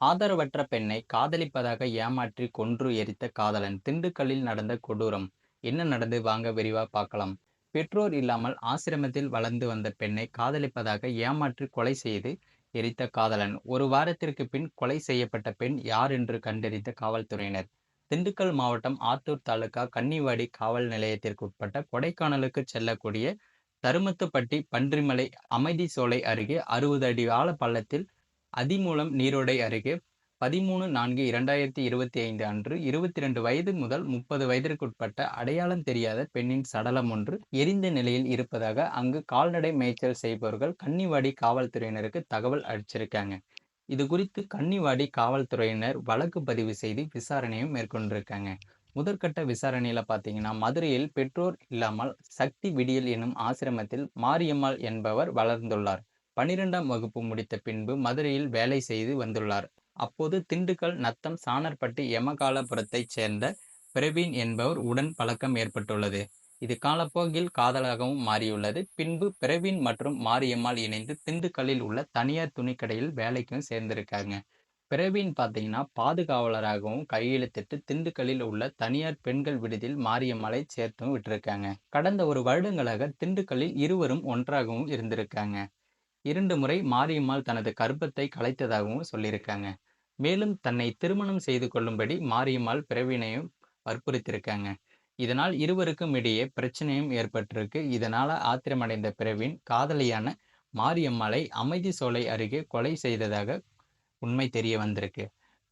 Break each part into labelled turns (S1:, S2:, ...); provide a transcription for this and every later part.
S1: ஆதரவற்ற பெண்ணை காதலிப்பதாக ஏமாற்றி கொன்று எரித்த காதலன். திண்டுக்கல்லில் நடந்த கொடூரம். என்ன நடந்தது வாங்க விரிவா பார்க்கலாம். பெற்றோர் இல்லாமல் ஆசிரமத்தில் வளர்ந்து வந்த பெண்ணை காதலிப்பதாக ஏமாற்றி கொலை செய்து எரித்த காதலன். ஒரு வாரத்திற்கு பின் கொலை செய்யப்பட்ட பெண் யார் என்று கண்டறிந்த காவல்துறையினர். திண்டுக்கல் மாவட்டம் ஆத்தூர் தாலுகா கன்னிவாடி காவல் நிலையத்திற்கு உட்பட்ட கொடைக்கானலுக்கு செல்லக்கூடிய தருமத்துப்பட்டி பன்றிமலை அமைதி சோலை அருகே 60 அடி ஆழ பள்ளத்தில் அதிமூலம் நீரோடை அருகே 13/4/2025 அன்று 22 வயது முதல் 30 வயதிற்குட்பட்ட அடையாளம் தெரியாத பெண்ணின் சடலம் ஒன்று எரிந்த நிலையில் இருப்பதாக அங்கு கால்நடை மேய்ச்சல் செய்பவர்கள் கன்னிவாடி காவல்துறையினருக்கு தகவல் அளிச்சிருக்காங்க. இது குறித்து கன்னிவாடி காவல்துறையினர் வழக்கு பதிவு செய்து விசாரணையும் மேற்கொண்டிருக்காங்க. முதற்கட்ட விசாரணையில பார்த்தீங்கன்னா, மதுரையில் பெற்றோர் இல்லாமல் சக்தி விடியல் எனும் ஆசிரமத்தில் மாரியம்மாள் என்பவர் வளர்ந்துள்ளார். 12ஆம் வகுப்பு முடித்த பின்பு மதுரையில் வேலை செய்து வந்துள்ளார். அப்போது திண்டுக்கல் நத்தம் சாணர்பட்டி எமகாலபுரத்தைச் சேர்ந்த பிரவீன் என்பவர் உடன் பழக்கம் ஏற்பட்டுள்ளது. இது காலப்போக்கில் காதலாகவும் மாறியுள்ளது. பின்பு பிரவீன் மற்றும் மாரியம்மாள் இணைந்து திண்டுக்கல்லில் உள்ள தனியார் துணிக்கடையில் வேலைக்கும் சேர்ந்திருக்காங்க. பிரவீன் பார்த்தீங்கன்னா பாதுகாவலராகவும் கையெழுத்திட்டு திண்டுக்கல்லில் உள்ள தனியார் பெண்கள் விடுதியில் மாரியம்மாளை சேர்த்தும் விட்டிருக்காங்க. கடந்த ஒரு வருடங்களாக திண்டுக்கல்லில் இருவரும் ஒன்றாகவும் இருந்திருக்காங்க. 2 முறை மாரியம்மாள் தனது கர்ப்பத்தை கலைத்ததாகவும் சொல்லியிருக்காங்க. மேலும் தன்னை திருமணம் செய்து கொள்ளும்படி மாரியம்மாள் பிரவீனையும் வற்புறுத்தியிருக்காங்க. இதனால் இருவருக்கும் இடையே பிரச்சனையும் ஏற்பட்டிருக்கு. இதனால ஆத்திரமடைந்த பிரவீன் காதலியான மாரியம்மாளை அமைதி சோலை அருகே கொலை செய்ததாக உண்மை தெரிய வந்திருக்கு.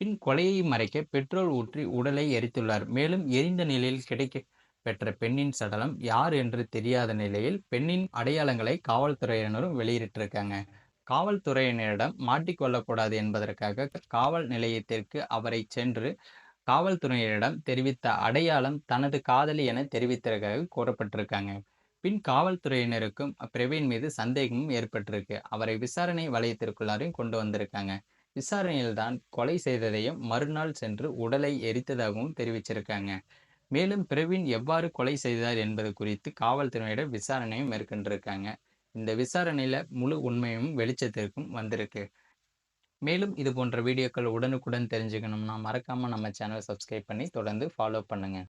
S1: பின் கொலையை மறைக்க பெட்ரோல் ஊற்றி உடலை எரித்துள்ளார். மேலும் எரிந்த நிலையில் கிடைக்க பெற்ற பெண்ணின் சடலம் யார் என்று தெரியாத நிலையில் பெண்ணின் அடையாளங்களை காவல்துறையினரும் வெளியிட்டிருக்காங்க. காவல்துறையினரிடம் மாட்டிக்கொள்ளக்கூடாது என்பதற்காக காவல் நிலையத்திற்கு அவரை சென்று காவல்துறையினரிடம் தெரிவித்த அடையாளம் தனது காதலி என தெரிவித்ததாக கூறப்பட்டிருக்காங்க. பின் காவல்துறையினருக்கும் பிரவீன் மீது சந்தேகமும் ஏற்பட்டிருக்கு. அவரை விசாரணை வலயத்திற்குள்ளாரையும் கொண்டு வந்திருக்காங்க. விசாரணையில் தான் கொலை செய்ததையும் மறுநாள் சென்று உடலை எரித்ததாகவும் தெரிவிச்சிருக்காங்க. மேலும் பிரவீன் எவ்வாறு கொலை செய்தார் என்பது குறித்து காவல்துறையினர் விசாரணையும் மேற்கொண்டிருக்காங்க. இந்த விசாரணையில முழு உண்மையும் வெளிச்சத்திற்கும் வந்திருக்கு. மேலும் இது போன்ற வீடியோக்கள் உடனுக்குடன் தெரிஞ்சுக்கணும்னா மறக்காம நம்ம சேனல் சப்ஸ்கிரைப் பண்ணி தொடர்ந்து ஃபாலோ பண்ணுங்க.